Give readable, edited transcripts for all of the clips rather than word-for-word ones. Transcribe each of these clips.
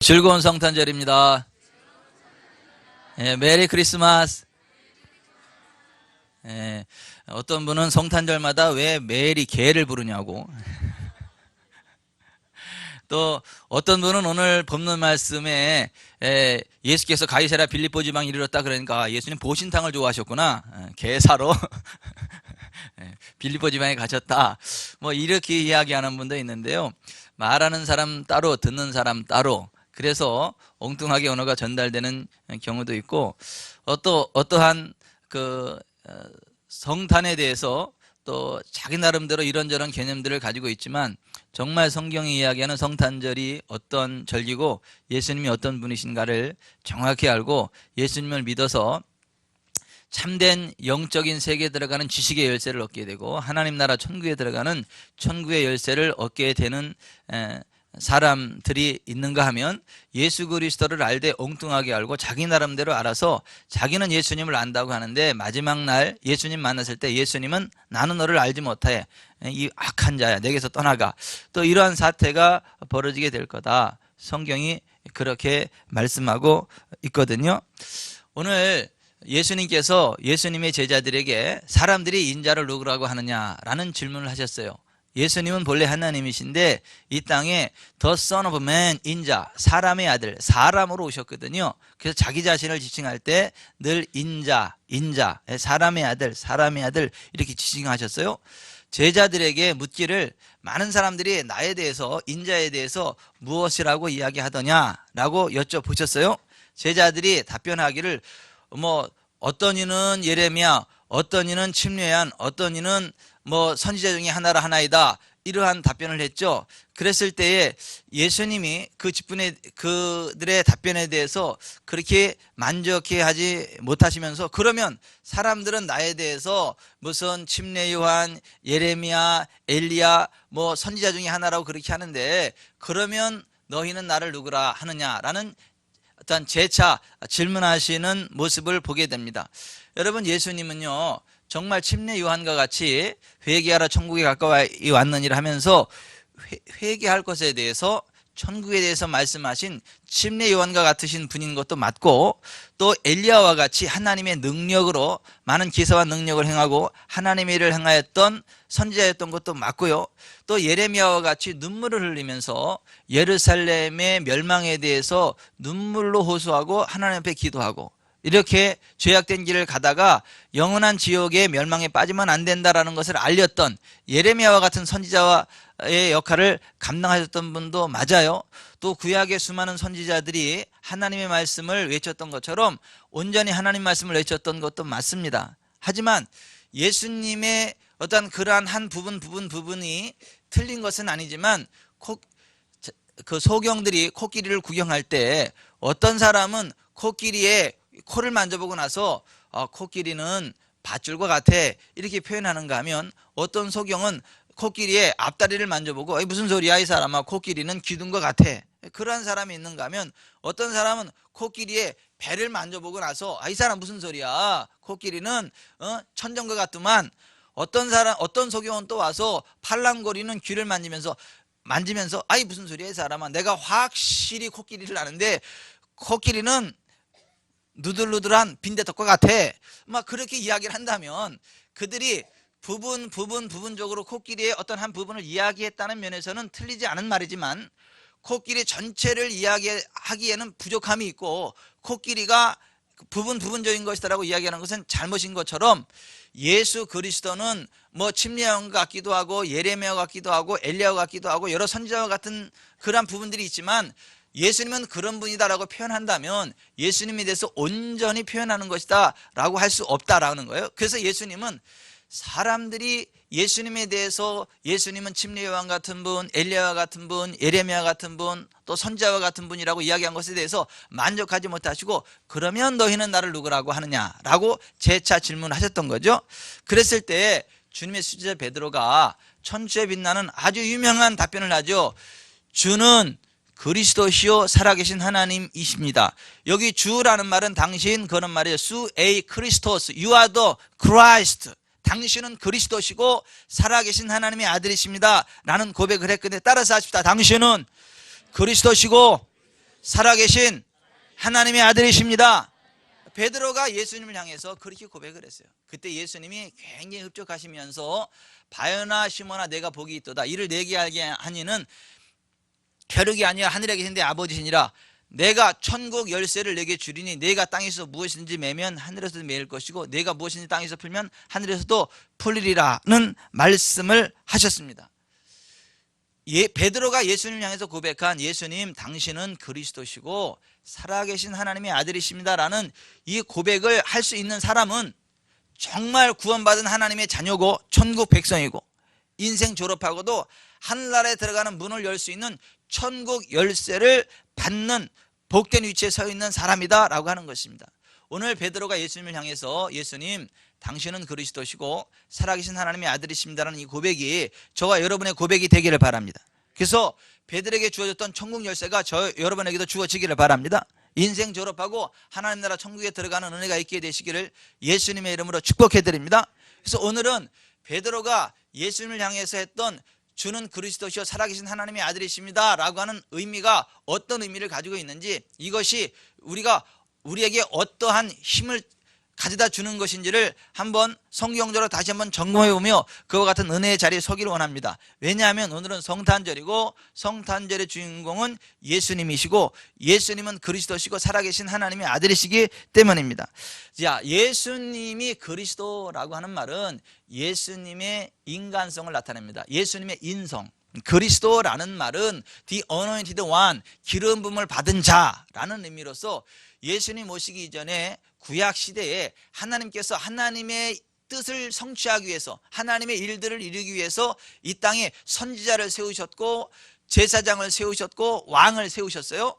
즐거운 성탄절입니다. 메리 크리스마스. 어떤 분은 성탄절마다 왜 메리 개를 부르냐고. 또 어떤 분은 오늘 본문 말씀에 예수께서 가이사랴 빌립보 지방에 이르렀다 그러니까 예수님 보신탕을 좋아하셨구나. 개 사러 빌립보 지방에 가셨다. 뭐 이렇게 이야기하는 분도 있는데요. 말하는 사람 따로 듣는 사람 따로, 그래서 엉뚱하게 언어가 전달되는 경우도 있고, 어떠한 성탄에 대해서 또 자기 나름대로 이런저런 개념들을 가지고 있지만, 정말 성경이 이야기하는 성탄절이 어떤 절기고 예수님이 어떤 분이신가를 정확히 알고 예수님을 믿어서 참된 영적인 세계에 들어가는 지식의 열쇠를 얻게 되고 하나님 나라 천국에 들어가는 천국의 열쇠를 얻게 되는 사람들이 있는가 하면, 예수 그리스도를 알되 엉뚱하게 알고 자기 나름대로 알아서 자기는 예수님을 안다고 하는데 마지막 날 예수님 만났을 때 예수님은 나는 너를 알지 못해, 이 악한 자야, 내게서 떠나가. 또 이러한 사태가 벌어지게 될 거다. 성경이 그렇게 말씀하고 있거든요. 오늘 예수님께서 예수님의 제자들에게 사람들이 인자를 누구라고 하느냐라는 질문을 하셨어요. 예수님은 본래 하나님이신데 이 땅에 The Son of Man, 인자, 사람의 아들, 사람으로 오셨거든요. 그래서 자기 자신을 지칭할 때 늘 인자, 사람의 아들 이렇게 지칭하셨어요. 제자들에게 묻기를, 많은 사람들이 나에 대해서, 인자에 대해서 무엇이라고 이야기하더냐라고 여쭤보셨어요. 제자들이 답변하기를 어떤 이는 예레미야, 어떤 이는 침례한, 어떤 이는 선지자 중에 하나라 하나이다, 이러한 답변을 했죠. 그랬을 때에 예수님이 그들의 답변에 대해서 그렇게 만족해하지 못하시면서, 그러면 사람들은 나에 대해서 무슨 침례 요한, 예레미야, 엘리야, 선지자 중에 하나라고 그렇게 하는데, 그러면 너희는 나를 누구라 하느냐라는 어떤 재차 질문하시는 모습을 보게 됩니다. 여러분, 예수님은요 정말 침례 요한과 같이 회개하라 천국에 가까이 왔느니라 하면서 회개할 것에 대해서, 천국에 대해서 말씀하신 침례 요한과 같으신 분인 것도 맞고, 또 엘리야와 같이 하나님의 능력으로 많은 기사와 능력을 행하고 하나님의 일을 행하였던 선지자였던 것도 맞고요. 또 예레미야와 같이 눈물을 흘리면서 예루살렘의 멸망에 대해서 눈물로 호소하고 하나님 앞에 기도하고, 이렇게 죄악된 길을 가다가 영원한 지옥의 멸망에 빠지면 안 된다라는 것을 알렸던 예레미야와 같은 선지자의 역할을 감당하셨던 분도 맞아요. 또 구약의 수많은 선지자들이 하나님의 말씀을 외쳤던 것처럼 온전히 하나님 말씀을 외쳤던 것도 맞습니다. 하지만 예수님의 어떤 그러한 한 부분이 틀린 것은 아니지만, 그 소경들이 코끼리를 구경할 때 어떤 사람은 코끼리의 코를 만져보고 나서 코끼리는 밧줄과 같아, 이렇게 표현하는가 하면, 어떤 소경은 코끼리의 앞다리를 만져보고 무슨 소리야 이 사람아, 코끼리는 기둥과 같아, 그러한 사람이 있는가 하면, 어떤 사람은 코끼리의 배를 만져보고 나서 이 사람 무슨 소리야, 코끼리는 천정과 같더만. 어떤 소경은 또 와서 팔랑거리는 귀를 만지면서 무슨 소리야 이 사람아, 내가 확실히 코끼리를 아는데 코끼리는 누들누들한 빈대떡과 같아, 그렇게 이야기를 한다면, 그들이 부분적으로 코끼리의 어떤 한 부분을 이야기했다는 면에서는 틀리지 않은 말이지만, 코끼리 전체를 이야기하기에는 부족함이 있고 코끼리가 부분적인 것이다라고 이야기하는 것은 잘못인 것처럼, 예수 그리스도는 침례요한 같기도 하고 예레미야 같기도 하고 엘리야 같기도 하고 여러 선지자와 같은 그런 부분들이 있지만, 예수님은 그런 분이다라고 표현한다면 예수님에 대해서 온전히 표현하는 것이다 라고 할 수 없다라는 거예요. 그래서 예수님은 사람들이 예수님에 대해서, 예수님은 침례 요한 같은 분, 엘리야와 같은 분, 예레미야 같은 분, 또 선지자와 같은 분이라고 이야기한 것에 대해서 만족하지 못하시고, 그러면 너희는 나를 누구라고 하느냐라고 재차 질문하셨던 거죠. 그랬을 때 주님의 수제자 베드로가 천추에 빛나는 아주 유명한 답변을 하죠. 주는 그리스도시요 살아계신 하나님이십니다. 여기 주라는 말은 당신 그런 말이에요. 수 에이 크리스토스, you are the Christ. 당신은 그리스도시고 살아계신 하나님의 아들이십니다 라는 고백을 했거든요. 따라서 하십시다. 당신은 그리스도시고 살아계신 하나님의 아들이십니다. 베드로가 예수님을 향해서 그렇게 고백을 했어요. 그때 예수님이 굉장히 흡족하시면서 바요나 시몬아 내가 복이 있도다. 이를 내게 알게 하니는 벼룩이 아니라 하늘에 계신 내 아버지시니라. 내가 천국 열쇠를 내게 주리니 내가 땅에서 무엇이든지 매면 하늘에서도 매일 것이고 내가 무엇이든지 땅에서 풀면 하늘에서도 풀리리라는 말씀을 하셨습니다. 베드로가 예수님을 향해서 고백한 예수님 당신은 그리스도시고 살아계신 하나님의 아들이십니다라는 이 고백을 할 수 있는 사람은 정말 구원받은 하나님의 자녀고 천국 백성이고 인생 졸업하고도 하늘나라에 들어가는 문을 열 수 있는 천국 열쇠를 받는 복된 위치에 서 있는 사람이다 라고 하는 것입니다. 오늘 베드로가 예수님을 향해서 예수님 당신은 그리스도시고 살아계신 하나님의 아들이십니다라는 이 고백이 저와 여러분의 고백이 되기를 바랍니다. 그래서 베드로에게 주어졌던 천국 열쇠가 저 여러분에게도 주어지기를 바랍니다. 인생 졸업하고 하나님 나라 천국에 들어가는 은혜가 있게 되시기를 예수님의 이름으로 축복해 드립니다. 그래서 오늘은 베드로가 예수님을 향해서 했던 주는 그리스도시요 살아계신 하나님의 아들이십니다 라고 하는 의미가 어떤 의미를 가지고 있는지, 이것이 우리에게 어떠한 힘을 가져다 주는 것인지를 한번 성경적으로 다시 한번 점검해 보며 그와 같은 은혜의 자리에 서기를 원합니다. 왜냐하면 오늘은 성탄절이고 성탄절의 주인공은 예수님이시고 예수님은 그리스도시고 살아계신 하나님의 아들이시기 때문입니다. 자, 예수님이 그리스도라고 하는 말은 예수님의 인간성을 나타냅니다. 예수님의 인성. 그리스도라는 말은 The Anointed One, 기름 부음을 받은 자라는 의미로서 예수님 오시기 이전에 구약 시대에 하나님께서 하나님의 뜻을 성취하기 위해서 하나님의 일들을 이루기 위해서 이 땅에 선지자를 세우셨고 제사장을 세우셨고 왕을 세우셨어요.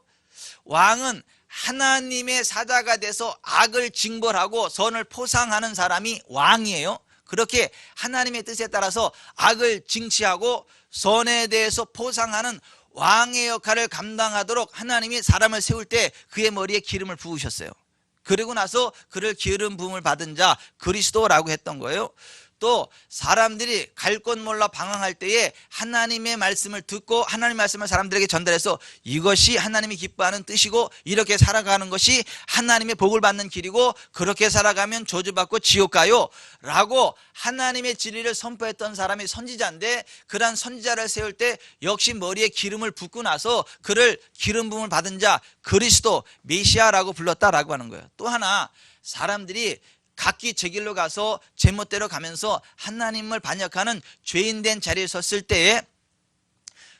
왕은 하나님의 사자가 돼서 악을 징벌하고 선을 포상하는 사람이 왕이에요. 그렇게 하나님의 뜻에 따라서 악을 징치하고 선에 대해서 포상하는 왕의 역할을 감당하도록 하나님이 사람을 세울 때 그의 머리에 기름을 부으셨어요. 그리고 나서 그를 기름 부음을 받은 자 그리스도라고 했던 거예요. 또 사람들이 갈 곳 몰라 방황할 때에 하나님의 말씀을 듣고 하나님의 말씀을 사람들에게 전달해서 이것이 하나님이 기뻐하는 뜻이고 이렇게 살아가는 것이 하나님의 복을 받는 길이고 그렇게 살아가면 저주받고 지옥 가요 라고 하나님의 진리를 선포했던 사람이 선지자인데, 그러한 선지자를 세울 때 역시 머리에 기름을 붓고 나서 그를 기름 부음을 받은 자 그리스도 메시아라고 불렀다라고 하는 거예요. 또 하나, 사람들이 각기 제 길로 가서 제멋대로 가면서 하나님을 반역하는 죄인된 자리에 섰을 때에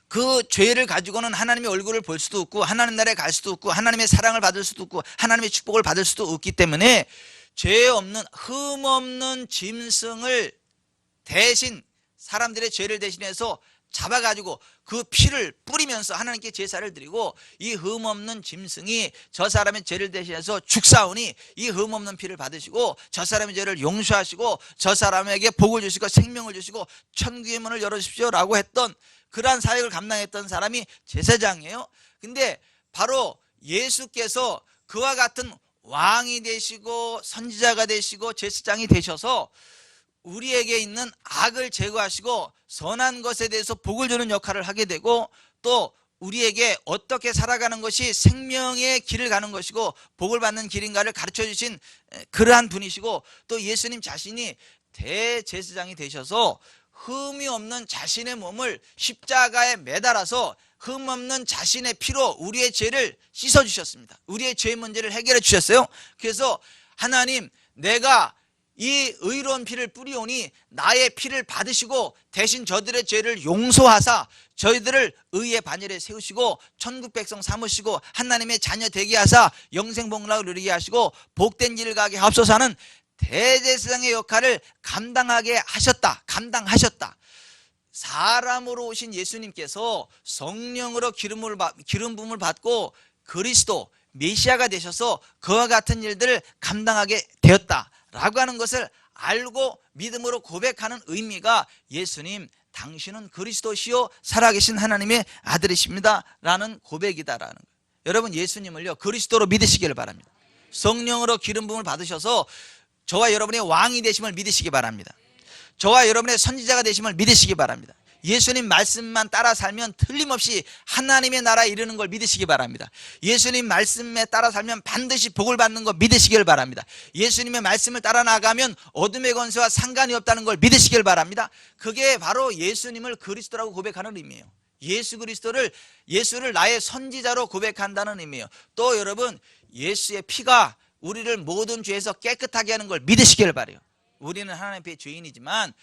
그 죄를 가지고는 하나님의 얼굴을 볼 수도 없고 하나님 나라에 갈 수도 없고 하나님의 사랑을 받을 수도 없고 하나님의 축복을 받을 수도 없기 때문에 죄 없는 흠 없는 짐승을 대신 사람들의 죄를 대신해서 잡아가지고 그 피를 뿌리면서 하나님께 제사를 드리고 이 흠없는 짐승이 저 사람의 죄를 대신해서 죽사오니 이 흠없는 피를 받으시고 저 사람의 죄를 용서하시고 저 사람에게 복을 주시고 생명을 주시고 천국의 문을 열어주십시오 라고 했던 그러한 사역을 감당했던 사람이 제사장이에요. 근데 바로 예수께서 그와 같은 왕이 되시고 선지자가 되시고 제사장이 되셔서 우리에게 있는 악을 제거하시고 선한 것에 대해서 복을 주는 역할을 하게 되고 또 우리에게 어떻게 살아가는 것이 생명의 길을 가는 것이고 복을 받는 길인가를 가르쳐 주신 그러한 분이시고 또 예수님 자신이 대제사장이 되셔서 흠이 없는 자신의 몸을 십자가에 매달아서 흠 없는 자신의 피로 우리의 죄를 씻어주셨습니다. 우리의 죄 문제를 해결해 주셨어요. 그래서 하나님, 내가 이 의로운 피를 뿌리오니 나의 피를 받으시고 대신 저들의 죄를 용서하사 저희들을 의의 반열에 세우시고 천국 백성 삼으시고 하나님의 자녀 되게 하사 영생복락을 누리게 하시고 복된 길을 가게 하옵소서 하는 대제사장의 역할을 감당하셨다. 사람으로 오신 예수님께서 성령으로 기름 부음을 받고 그리스도 메시아가 되셔서 그와 같은 일들을 감당하게 되었다라고 하는 것을 알고 믿음으로 고백하는 의미가 예수님 당신은 그리스도시요 살아계신 하나님의 아들이십니다 라는 고백이다라는 거예요. 여러분, 예수님을요 그리스도로 믿으시기를 바랍니다. 성령으로 기름 부음을 받으셔서 저와 여러분의 왕이 되심을 믿으시기 바랍니다. 저와 여러분의 선지자가 되심을 믿으시기 바랍니다. 예수님 말씀만 따라 살면 틀림없이 하나님의 나라에 이르는 걸 믿으시기 바랍니다. 예수님 말씀에 따라 살면 반드시 복을 받는 거 믿으시길 바랍니다. 예수님의 말씀을 따라 나가면 어둠의 권세와 상관이 없다는 걸 믿으시길 바랍니다. 그게 바로 예수님을 그리스도라고 고백하는 의미예요. 예수를 나의 선지자로 고백한다는 의미예요. 또 여러분, 예수의 피가 우리를 모든 죄에서 깨끗하게 하는 걸 믿으시길 바라요. 우리는 하나님 앞에 죄인이지만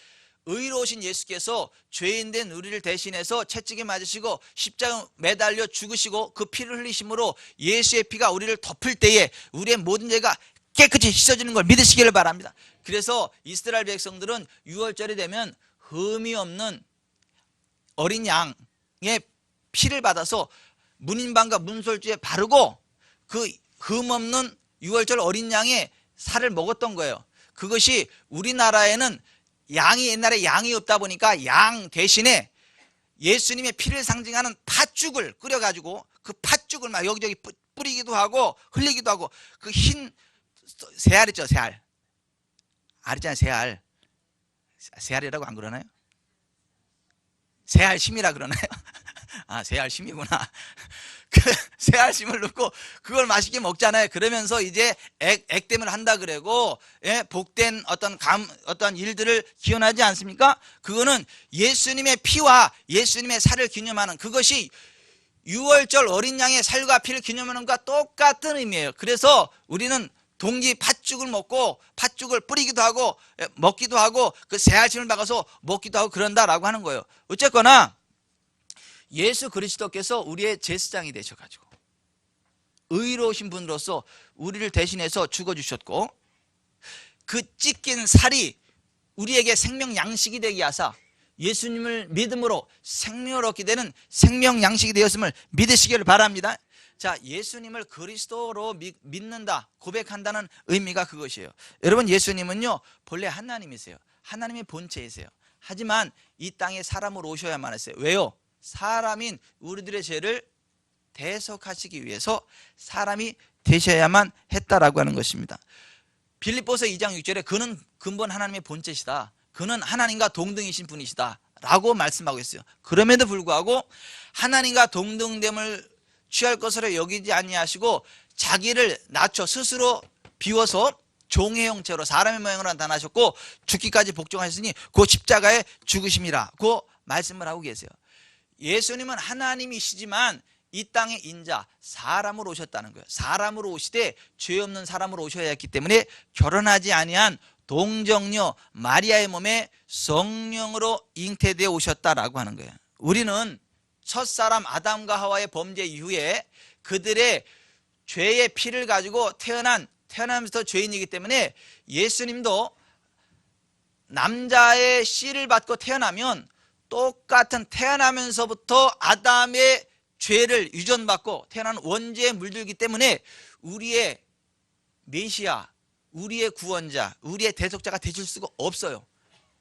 의로우신 예수께서 죄인된 우리를 대신해서 채찍에 맞으시고 십자가에 매달려 죽으시고 그 피를 흘리심으로 예수의 피가 우리를 덮을 때에 우리의 모든 죄가 깨끗이 씻어지는 걸 믿으시기를 바랍니다. 그래서 이스라엘 백성들은 6월절이 되면 흠이 없는 어린 양의 피를 받아서 문인방과 문설주에 바르고 그 흠 없는 6월절 어린 양의 살을 먹었던 거예요. 그것이 우리나라에는 양이 옛날에 양이 없다 보니까 양 대신에 예수님의 피를 상징하는 팥죽을 끓여가지고 그 팥죽을 막 여기저기 뿌리기도 하고 흘리기도 하고 그 흰 새알 있죠, 새알. 알 있잖아요, 새알. 새알이라고 안 그러나요? 새알심이라 그러나요? 아, 새알심이구나. 그 새알심을 넣고 그걸 맛있게 먹잖아요. 그러면서 이제 액땜을 한다 그러고, 예, 복된 어떤 일들을 기원하지 않습니까? 그거는 예수님의 피와 예수님의 살을 기념하는, 그것이 6월절 어린 양의 살과 피를 기념하는 것과 똑같은 의미예요. 그래서 우리는 동지 팥죽을 먹고 팥죽을 뿌리기도 하고 먹기도 하고 그 새알심을 박아서 먹기도 하고 그런다라고 하는 거예요. 어쨌거나 예수 그리스도께서 우리의 제사장이 되셔가지고 의로우신 분으로서 우리를 대신해서 죽어주셨고, 그 찢긴 살이 우리에게 생명 양식이 되게 하사 예수님을 믿음으로 생명을 얻게 되는 생명 양식이 되었음을 믿으시기를 바랍니다. 자, 예수님을 그리스도로 믿는다, 고백한다는 의미가 그것이에요. 여러분, 예수님은요 본래 하나님이세요. 하나님의 본체이세요. 하지만 이 땅에 사람으로 오셔야만 했어요. 왜요? 사람인 우리들의 죄를 대속하시기 위해서 사람이 되셔야만 했다라고 하는 것입니다. 빌립보서 2장 6절에 그는 근본 하나님의 본체시다, 그는 하나님과 동등이신 분이시다 라고 말씀하고 있어요. 그럼에도 불구하고 하나님과 동등됨을 취할 것으로 여기지 아니하시고 자기를 낮춰 스스로 비워서 종의 형체로 사람의 모양으로 나타나셨고 죽기까지 복종하셨으니 그 십자가에 죽으심이라고 말씀을 하고 계세요. 예수님은 하나님이시지만 이 땅의 인자, 사람으로 오셨다는 거예요. 사람으로 오시되 죄 없는 사람으로 오셔야 했기 때문에 결혼하지 아니한 동정녀 마리아의 몸에 성령으로 잉태되어 오셨다라고 하는 거예요. 우리는 첫사람 아담과 하와의 범죄 이후에 그들의 죄의 피를 가지고 태어나면서 죄인이기 때문에 예수님도 남자의 씨를 받고 태어나면 똑같은 태어나면서부터 아담의 죄를 유전받고 태어난 원죄에 물들기 때문에 우리의 메시아, 우리의 구원자, 우리의 대속자가 되실 수가 없어요.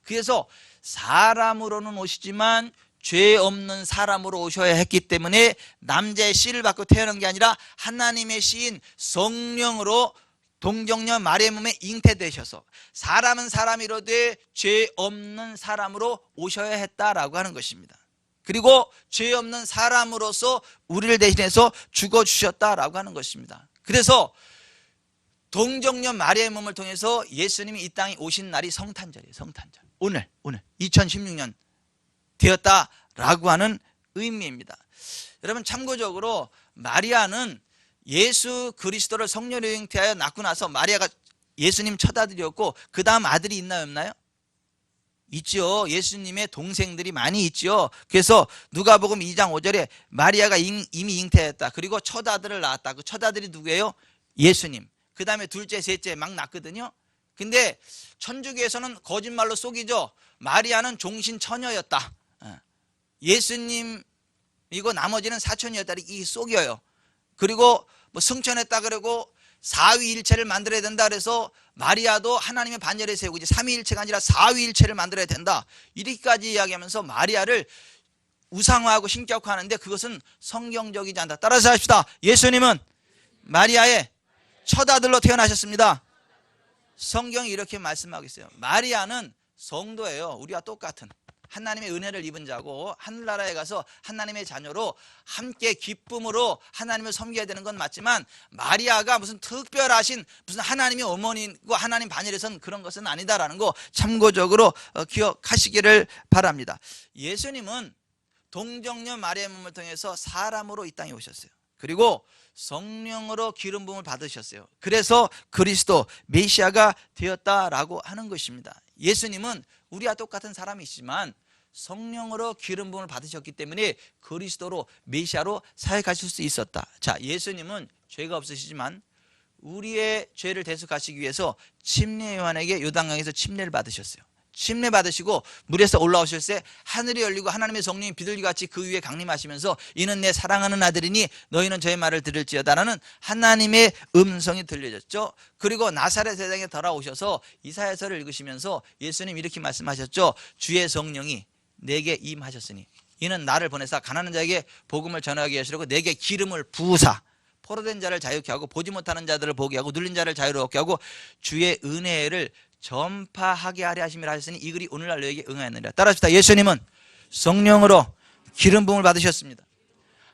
그래서 사람으로는 오시지만 죄 없는 사람으로 오셔야 했기 때문에 남자의 씨를 받고 태어난 게 아니라 하나님의 씨인 성령으로 동정녀 마리아의 몸에 잉태되셔서 사람은 사람이로되 죄 없는 사람으로 오셔야 했다라고 하는 것입니다. 그리고 죄 없는 사람으로서 우리를 대신해서 죽어주셨다라고 하는 것입니다. 그래서 동정녀 마리아의 몸을 통해서 예수님이 이 땅에 오신 날이 성탄절이에요. 성탄절. 오늘 2016년 되었다라고 하는 의미입니다. 여러분, 참고적으로 마리아는 예수 그리스도를 성령으로 잉태하여 낳고 나서 마리아가 예수님 첫 아들이었고 그 다음 아들이 있나요, 없나요? 있죠. 예수님의 동생들이 많이 있죠. 그래서 누가복음 2장 5절에 마리아가 이미 잉태했다, 그리고 첫 아들을 낳았다. 그 첫 아들이 누구예요? 예수님. 그 다음에 둘째, 셋째 막 낳거든요. 근데 천주교에서는 거짓말로 속이죠. 마리아는 종신 처녀였다, 예수님이고 나머지는 사촌이었다, 이 속여요. 그리고 뭐 승천했다 그러고 사위일체를 만들어야 된다 그래서 마리아도 하나님의 반열에 세우고 이제 삼위일체가 아니라 사위일체를 만들어야 된다, 이렇게까지 이야기하면서 마리아를 우상화하고 신격화하는데 그것은 성경적이지 않다. 따라서 합시다. 예수님은 마리아의 첫 아들로 태어나셨습니다. 성경이 이렇게 말씀하고 있어요. 마리아는 성도예요. 우리와 똑같은. 하나님의 은혜를 입은 자고 하늘나라에 가서 하나님의 자녀로 함께 기쁨으로 하나님을 섬겨야 되는 건 맞지만, 마리아가 무슨 특별하신 무슨 하나님의 어머니고 하나님 반열에선 그런 것은 아니다라는 거 참고적으로 기억하시기를 바랍니다. 예수님은 동정녀 마리아의 몸을 통해서 사람으로 이 땅에 오셨어요. 그리고 성령으로 기름 부음을 받으셨어요. 그래서 그리스도 메시아가 되었다라고 하는 것입니다. 예수님은 우리와 똑같은 사람이시지만 성령으로 기름 부음을 받으셨기 때문에 그리스도로 메시아로 사역하실 수 있었다. 자, 예수님은 죄가 없으시지만 우리의 죄를 대속하시기 위해서 침례 요한에게 요단강에서 침례를 받으셨어요. 침례 받으시고 물에서 올라오실 때 하늘이 열리고 하나님의 성령이 비둘기같이 그 위에 강림하시면서 이는 내 사랑하는 아들이니 너희는 저의 말을 들을지어다라는 하나님의 음성이 들려졌죠. 그리고 나사렛 세상에 돌아오셔서 이사야서를 읽으시면서 예수님 이렇게 말씀하셨죠. 주의 성령이 내게 임하셨으니 이는 나를 보내사 가난한 자에게 복음을 전하게 하시려고 내게 기름을 부으사 포로된 자를 자유케 하고 보지 못하는 자들을 보게 하고 눌린 자를 자유롭게 하고 주의 은혜를 전파하게 하려 하심이라 하셨으니 이 글이 오늘날 너에게 응하였느니라. 따라합시다. 예수님은 성령으로 기름 부음을 받으셨습니다.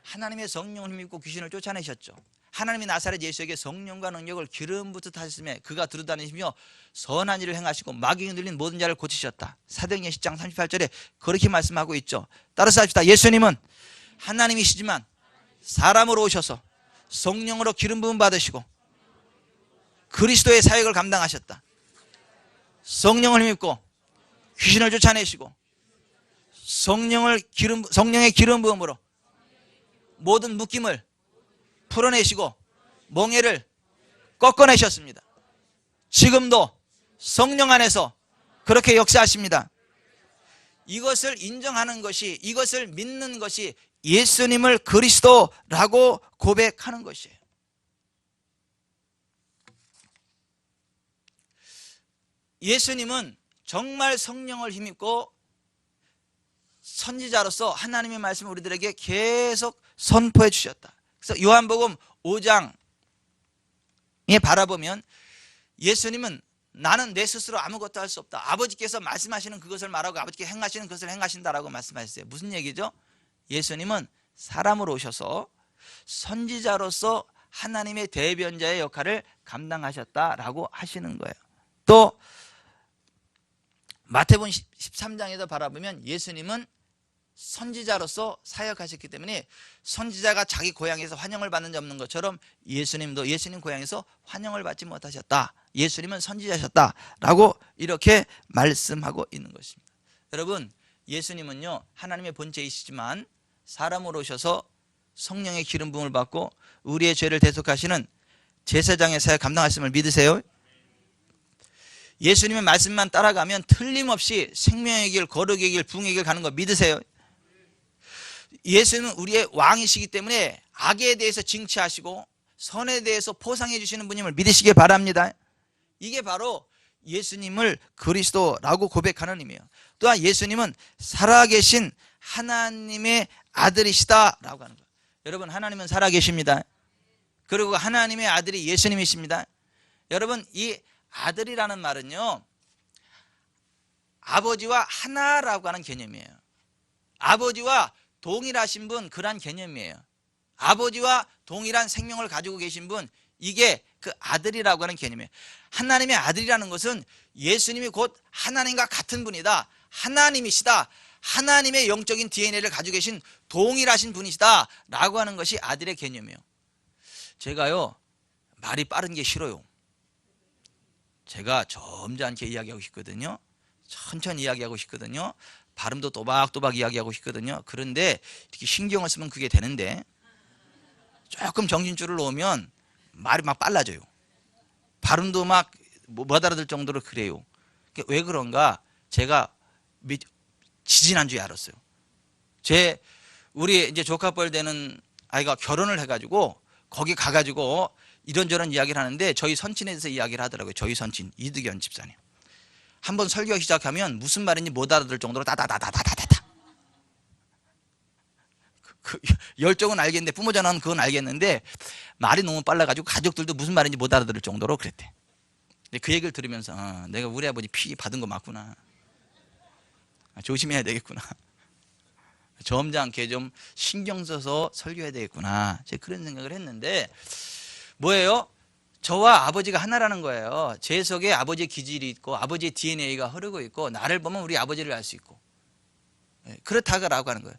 하나님의 성령을 힘입고 귀신을 쫓아내셨죠. 하나님이 나사렛 예수에게 성령과 능력을 기름 붓듯 하셨음에 그가 두루다니시며 선한 일을 행하시고 마귀에 눌린 모든 자를 고치셨다. 사도행전 10장 38절에 그렇게 말씀하고 있죠. 따라서 합시다. 예수님은 하나님이시지만 사람으로 오셔서 성령으로 기름 부음 받으시고 그리스도의 사역을 감당하셨다. 성령을 힘입고 귀신을 쫓아내시고 성령의 기름 부음으로 모든 묶임을 풀어내시고 멍에를 꺾어내셨습니다. 지금도 성령 안에서 그렇게 역사하십니다. 이것을 인정하는 것이, 이것을 믿는 것이 예수님을 그리스도라고 고백하는 것이에요. 예수님은 정말 성령을 힘입고 선지자로서 하나님의 말씀을 우리들에게 계속 선포해 주셨다. 그래서 요한복음 5장에 바라보면 예수님은 나는 내 스스로 아무것도 할 수 없다. 아버지께서 말씀하시는 그것을 말하고 아버지께 행하시는 그것을 행하신다라고 말씀하셨어요. 무슨 얘기죠? 예수님은 사람으로 오셔서 선지자로서 하나님의 대변자의 역할을 감당하셨다라고 하시는 거예요. 또 마태복음 13장에도 바라보면 예수님은 선지자로서 사역하셨기 때문에 선지자가 자기 고향에서 환영을 받는 자 없는 것처럼 예수님도 예수님 고향에서 환영을 받지 못하셨다. 예수님은 선지자셨다라고 이렇게 말씀하고 있는 것입니다. 여러분, 예수님은요 하나님의 본체이시지만 사람으로 오셔서 성령의 기름 부음을 받고 우리의 죄를 대속하시는 제사장의 사역 감당하심을 믿으세요? 예수님의 말씀만 따라가면 틀림없이 생명의 길, 거룩의 길, 부흥의 길 가는 거 믿으세요? 예수는 우리의 왕이시기 때문에 악에 대해서 징치하시고 선에 대해서 포상해 주시는 분임을 믿으시기 바랍니다. 이게 바로 예수님을 그리스도라고 고백하는 의미예요. 또한 예수님은 살아계신 하나님의 아들이시다라고 하는 거예요. 여러분, 하나님은 살아계십니다. 그리고 하나님의 아들이 예수님이십니다. 여러분, 이 아들이라는 말은요 아버지와 하나라고 하는 개념이에요. 아버지와 동일하신 분, 그런 개념이에요. 아버지와 동일한 생명을 가지고 계신 분, 이게 그 아들이라고 하는 개념이에요. 하나님의 아들이라는 것은 예수님이 곧 하나님과 같은 분이다, 하나님이시다, 하나님의 영적인 DNA를 가지고 계신 동일하신 분이시다 라고 하는 것이 아들의 개념이에요. 제가요 말이 빠른 게 싫어요. 제가 점잖게 이야기하고 싶거든요. 천천히 이야기하고 싶거든요. 발음도 또박또박 이야기하고 싶거든요. 그런데 이렇게 신경을 쓰면 그게 되는데 조금 정신줄을 놓으면 말이 막 빨라져요. 발음도 막 못 알아들 정도로 그래요. 왜 그런가 제가 지지난주에 알았어요. 우리 이제 조카뻘 되는 아이가 결혼을 해가지고 거기 가가지고 이런저런 이야기를 하는데 저희 선친에 대해서 이야기를 하더라고요. 저희 선친 이득연 집사님. 한번 설교 시작하면 무슨 말인지 못 알아들 정도로 다다다다다다다. 그 열정은 알겠는데 부모 전화는 그건 알겠는데 말이 너무 빨라가지고 가족들도 무슨 말인지 못 알아들을 정도로 그랬대. 근데 그 얘기를 들으면서 내가 우리 아버지 피 받은 거 맞구나. 조심해야 되겠구나. 점잖게 좀 신경 써서 설교해야 되겠구나. 제가 그런 생각을 했는데, 뭐예요? 저와 아버지가 하나라는 거예요. 제 속에 아버지의 기질이 있고 아버지의 DNA가 흐르고 있고, 나를 보면 우리 아버지를 알 수 있고, 그렇다고 하는 거예요.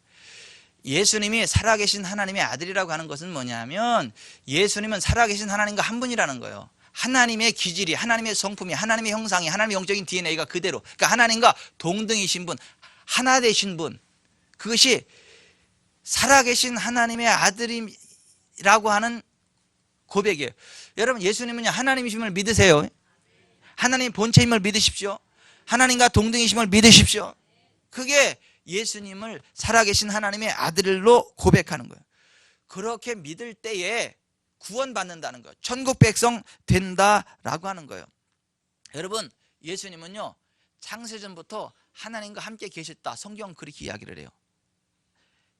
예수님이 살아계신 하나님의 아들이라고 하는 것은 뭐냐면, 예수님은 살아계신 하나님과 한 분이라는 거예요. 하나님의 기질이, 하나님의 성품이, 하나님의 형상이, 하나님의 영적인 DNA가 그대로, 그러니까 하나님과 동등이신 분, 하나 되신 분, 그것이 살아계신 하나님의 아들이라고 하는 고백이에요. 여러분, 예수님은 하나님이심을 믿으세요. 하나님 본체임을 믿으십시오. 하나님과 동등이심을 믿으십시오. 그게 예수님을 살아계신 하나님의 아들로 고백하는 거예요. 그렇게 믿을 때에 구원받는다는 거예요. 천국 백성 된다라고 하는 거예요. 여러분, 예수님은요, 창세전부터 하나님과 함께 계셨다. 성경은 그렇게 이야기를 해요.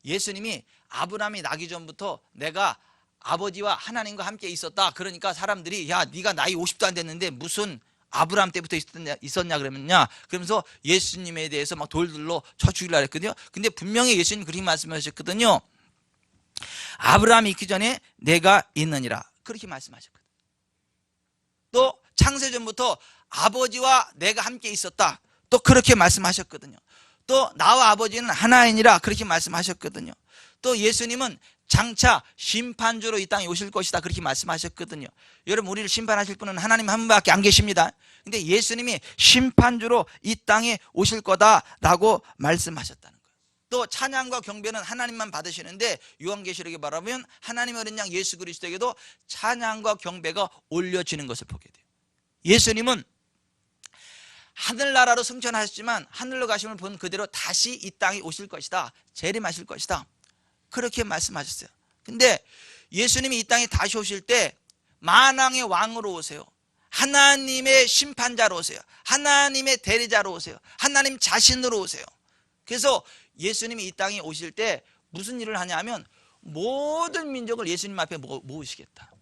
예수님이 아브라함이 나기 전부터 내가 아버지와 하나님과 함께 있었다. 그러니까 사람들이, 야, 네가 나이 50도 안 됐는데 무슨 아브라함 때부터 있었냐 그러면냐, 그러면서 예수님에 대해서 막 돌들로 쳐 죽이려고 했거든요. 근데 분명히 예수님 그렇게 말씀하셨거든요. 아브라함이 있기 전에 내가 있느니라, 그렇게 말씀하셨거든요. 또 창세전부터 아버지와 내가 함께 있었다, 또 그렇게 말씀하셨거든요. 또 나와 아버지는 하나이니라, 그렇게 말씀하셨거든요. 또 예수님은 장차 심판주로 이 땅에 오실 것이다, 그렇게 말씀하셨거든요. 여러분, 우리를 심판하실 분은 하나님 한 분밖에 안 계십니다. 근데 예수님이 심판주로 이 땅에 오실 거다라고 말씀하셨다는 거예요. 또 찬양과 경배는 하나님만 받으시는데, 요한계시록에 말하면 하나님의 어린 양 예수 그리스도에게도 찬양과 경배가 올려지는 것을 보게 돼요. 예수님은 하늘나라로 승천하셨지만 하늘로 가심을 본 그대로 다시 이 땅에 오실 것이다, 재림하실 것이다, 그렇게 말씀하셨어요. 근데 예수님이 이 땅에 다시 오실 때 만왕의 왕으로 오세요. 하나님의 심판자로 오세요. 하나님의 대리자로 오세요. 하나님 자신으로 오세요. 그래서 예수님이 이 땅에 오실 때 무슨 일을 하냐면, 모든 민족을 예수님 앞에 모으시겠다.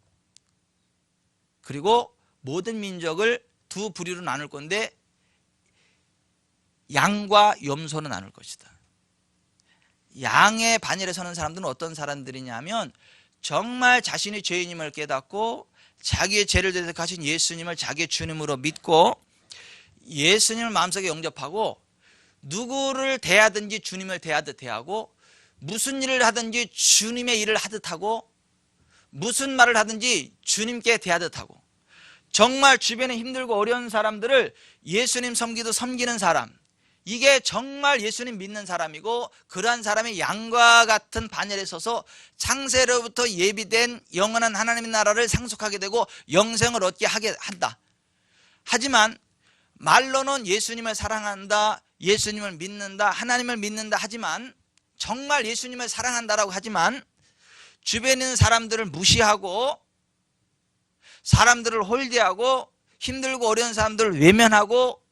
그리고 모든 민족을 두 부류로 나눌 건데, 양과 염소로 나눌 것이다. 양의 반열에 서는 사람들은 어떤 사람들이냐면, 정말 자신이 죄인임을 깨닫고 자기의 죄를 대속하신 예수님을 자기의 주님으로 믿고 예수님을 마음속에 영접하고, 누구를 대하든지 주님을 대하듯 대하고, 무슨 일을 하든지 주님의 일을 하듯 하고, 무슨 말을 하든지 주님께 대하듯 하고, 정말 주변에 힘들고 어려운 사람들을 예수님 섬기듯 섬기는 사람, 이게 정말 예수님 믿는 사람이고, 그러한 사람이 양과 같은 반열에 서서 창세로부터 예비된 영원한 하나님의 나라를 상속하게 되고 영생을 얻게 하게 한다. 하지만 말로는 예수님을 사랑한다, 예수님을 믿는다, 하나님을 믿는다 하지만, 정말 예수님을 사랑한다라고 하지만 주변에 있는 사람들을 무시하고, 사람들을 홀대하고, 힘들고 어려운 사람들을 외면하고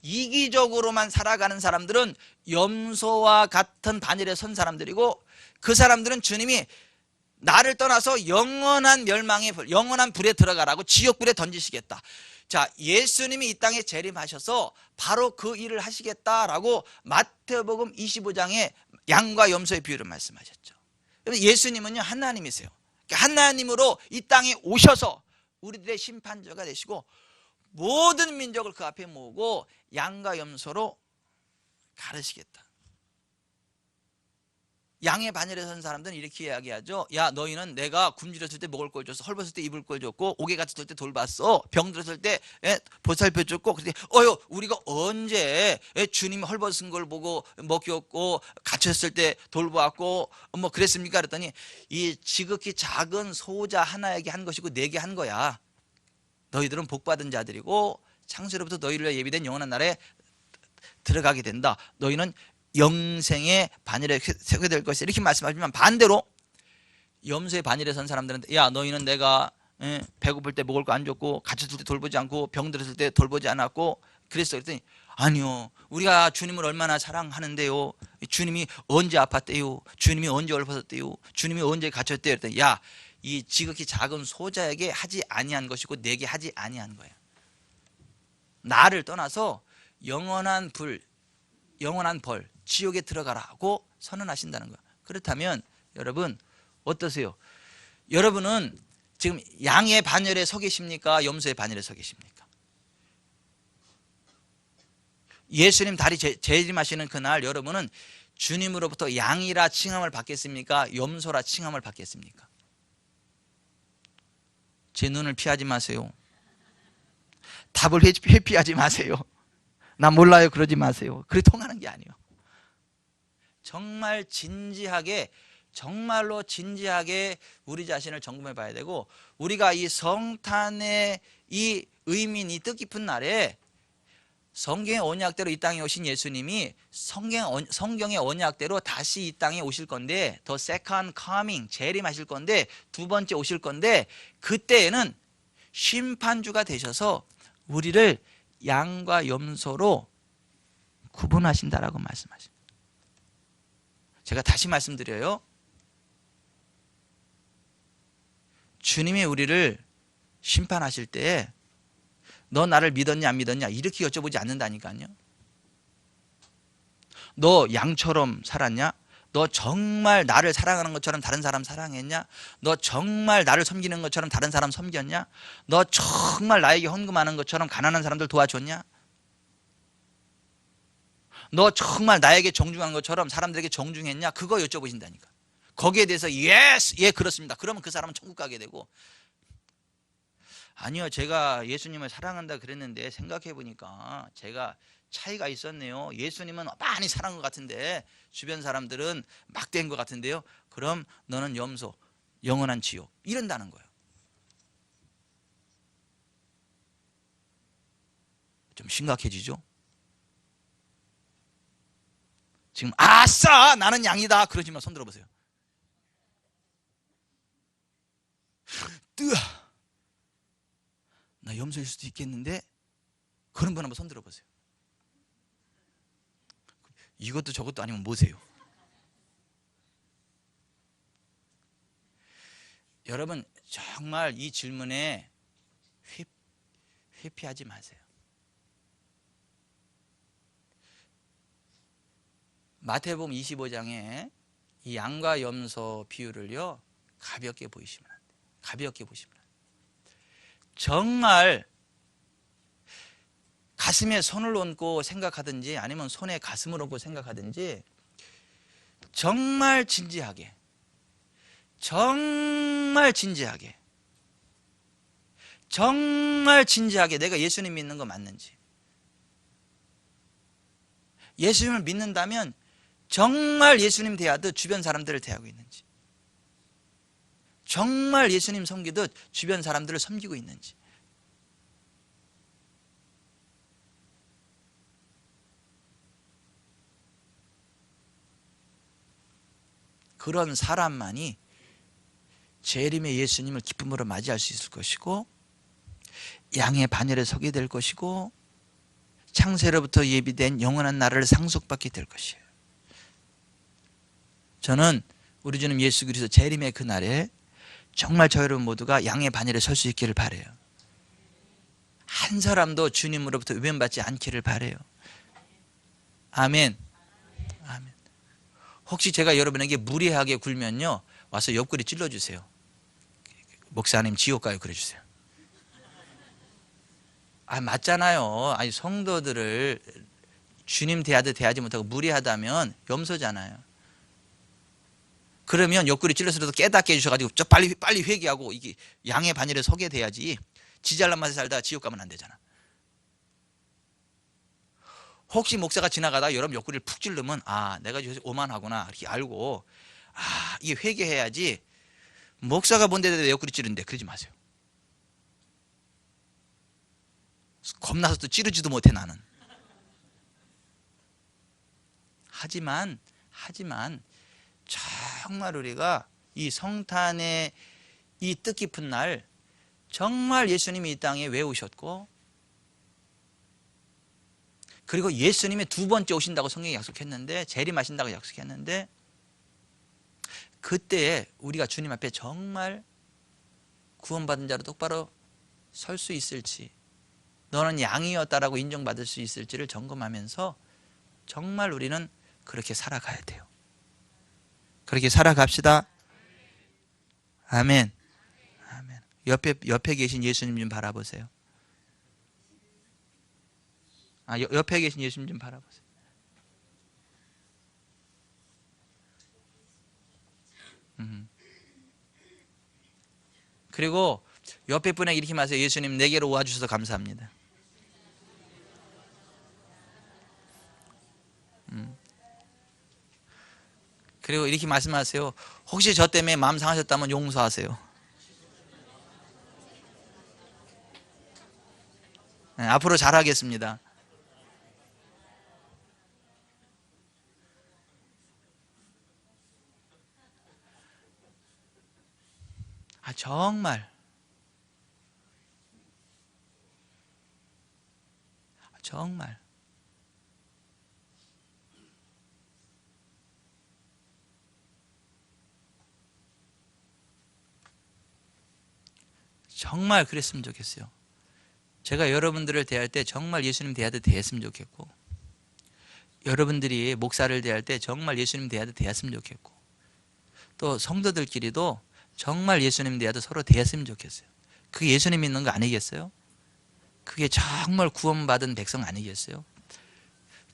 이기적으로만 살아가는 사람들은 염소와 같은 반열에 선 사람들이고, 그 사람들은 주님이 나를 떠나서 영원한 멸망의 불, 영원한 불에 들어가라고 지옥불에 던지시겠다. 자, 예수님이 이 땅에 재림하셔서 바로 그 일을 하시겠다라고 마태복음 25장에 양과 염소의 비유를 말씀하셨죠. 예수님은요, 하나님이세요. 하나님으로 이 땅에 오셔서 우리들의 심판자가 되시고, 모든 민족을 그 앞에 모으고 양과 염소로 가르시겠다. 양의 반열에 선 사람들은 이렇게 이야기하죠. 야, 너희는 내가 굶주렸을 때 먹을 걸 줬어, 헐벗을 때 입을 걸 줬고, 옥에 갇혔을 때 돌봤어, 병들었을 때 보살펴 줬고, 그랬더니 우리가 언제 주님이 헐벗은 걸 보고 먹였고 갇혔을 때 돌보았고 뭐 그랬습니까? 그랬더니, 이 지극히 작은 소자 하나에게 한 것이고 내게 한 거야. 너희들은 복받은 자들이고 창세로부터 너희를 예비된 영원한 나라에 들어가게 된다. 너희는 영생의 반열에 서게 될 것이다, 이렇게 말씀하시면, 반대로 염소의 반열에 선 사람들은, 야, 너희는 내가 배고플 때 먹을 거 안 줬고, 갇혔을 때 돌보지 않고, 병들었을 때 돌보지 않았고 그랬어. 그랬더니, 아니요, 우리가 주님을 얼마나 사랑하는데요, 주님이 언제 아팠대요, 주님이 언제 헐벗었대요, 주님이 언제 갇혔대요. 그랬더니, 야, 이 지극히 작은 소자에게 하지 아니한 것이고 내게 하지 아니한 거예요. 나를 떠나서 영원한 불, 영원한 벌, 지옥에 들어가라고 선언하신다는 거예요. 그렇다면 여러분 어떠세요? 여러분은 지금 양의 반열에 서 계십니까? 염소의 반열에 서 계십니까? 예수님 다리 재림하시는 그날 여러분은 주님으로부터 양이라 칭함을 받겠습니까? 염소라 칭함을 받겠습니까? 제 눈을 피하지 마세요. 답을 회피하지 마세요. 나 몰라요 그러지 마세요. 그렇게 통하는 게 아니에요. 정말 진지하게, 정말로 진지하게 우리 자신을 점검해 봐야 되고, 우리가 이 성탄의 이 의미인 이 뜻깊은 날에 성경의 언약대로 이 땅에 오신 예수님이 성경의 언약대로 다시 이 땅에 오실 건데, 더 세컨드 커밍, 재림하실 건데, 두 번째 오실 건데, 그때에는 심판주가 되셔서 우리를 양과 염소로 구분하신다라고 말씀하십니다. 제가 다시 말씀드려요. 주님이 우리를 심판하실 때에 너 나를 믿었냐 안 믿었냐 이렇게 여쭤보지 않는다니까요. 너 양처럼 살았냐? 너 정말 나를 사랑하는 것처럼 다른 사람 사랑했냐? 너 정말 나를 섬기는 것처럼 다른 사람 섬겼냐? 너 정말 나에게 헌금하는 것처럼 가난한 사람들 도와줬냐? 너 정말 나에게 정중한 것처럼 사람들에게 정중했냐? 그거 여쭤보신다니까. 거기에 대해서 예스, 예 그렇습니다. 그러면 그 사람은 천국 가게 되고, 아니요 제가 예수님을 사랑한다 그랬는데 생각해 보니까 제가 차이가 있었네요. 예수님은 많이 사랑한 것 같은데 주변 사람들은 막된 것 같은데요. 그럼 너는 염소, 영원한 지옥 이런다는 거예요. 좀 심각해지죠. 지금 아싸 나는 양이다 그러지만 손 들어보세요. 뜨아 나 염소일 수도 있겠는데, 그런 분 한번 손 들어보세요. 이것도 저것도 아니면 뭐세요? 여러분 정말 이 질문에 회피하지 마세요. 마태복음 25장에 이 양과 염소 비유를요 가볍게 보이시면 안 돼요. 가볍게 보시면 안 돼요. 정말 가슴에 손을 얹고 생각하든지 아니면 손에 가슴을 얹고 생각하든지 정말 진지하게, 정말 진지하게, 정말 진지하게 내가 예수님 믿는 거 맞는지, 예수님을 믿는다면 정말 예수님 대하듯 주변 사람들을 대하고 있는지, 정말 예수님 섬기듯 주변 사람들을 섬기고 있는지. 그런 사람만이 재림의 예수님을 기쁨으로 맞이할 수 있을 것이고, 양의 반열에 서게 될 것이고, 창세로부터 예비된 영원한 나라를 상속받게 될 것이에요. 저는 우리 주님 예수 그리스도 재림의 그날에 정말 저 여러분 모두가 양의 반열에 설 수 있기를 바라요. 한 사람도 주님으로부터 외면받지 않기를 바라요. 아멘. 아멘. 혹시 제가 여러분에게 무례하게 굴면요 와서 옆구리 찔러주세요. 목사님 지옥 가요 그래주세요. 아 맞잖아요. 아니 성도들을 주님 대하듯 대하지 못하고 무례하다면 염소잖아요. 그러면 옆구리 찔러서라도 깨닫게 해주셔가지고 저 빨리 회개하고 이게 양의 반열에 서게 돼야지. 지 잘난 맛에 살다 지옥 가면 안 되잖아. 혹시 목사가 지나가다가 여러분 옆구리를 푹 찌르면 아 내가 오만하구나 이렇게 알고 아 이게 회개해야지. 목사가 본데 내 옆구리 찌르는데 그러지 마세요. 겁나서 또 찌르지도 못해 나는. 하지만 정말 우리가 이 성탄의 이 뜻깊은 날 정말 예수님이 이 땅에 왜 오셨고, 그리고 예수님이 두 번째 오신다고 성경이 약속했는데, 재림하신다고 약속했는데, 그때에 우리가 주님 앞에 정말 구원받은 자로 똑바로 설 수 있을지, 너는 양이었다라고 인정받을 수 있을지를 점검하면서 정말 우리는 그렇게 살아가야 돼요. 그렇게 살아갑시다. 아멘. 아멘. 옆에 계신 예수님 좀 바라보세요. 옆에 계신 예수님 좀 바라보세요. 그리고 옆에 분에게 이렇게 말하세요. 예수님 내게로 와주셔서 감사합니다. 그리고 이렇게 말씀하세요. 혹시 저 때문에 마음 상하셨다면 용서하세요. 네, 앞으로 잘하겠습니다. 정말 정말 그랬으면 좋겠어요. 제가 여러분들을 대할 때 정말 예수님 대하듯 대했으면 좋겠고, 여러분들이 목사를 대할 때 정말 예수님 대하듯 대했으면 좋겠고, 또 성도들끼리도 정말 예수님 대하듯 서로 대했으면 좋겠어요. 그게 예수님 믿는 거 아니겠어요? 그게 정말 구원받은 백성 아니겠어요?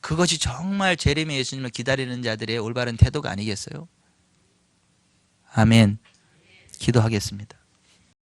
그것이 정말 재림의 예수님을 기다리는 자들의 올바른 태도가 아니겠어요? 아멘. 기도하겠습니다.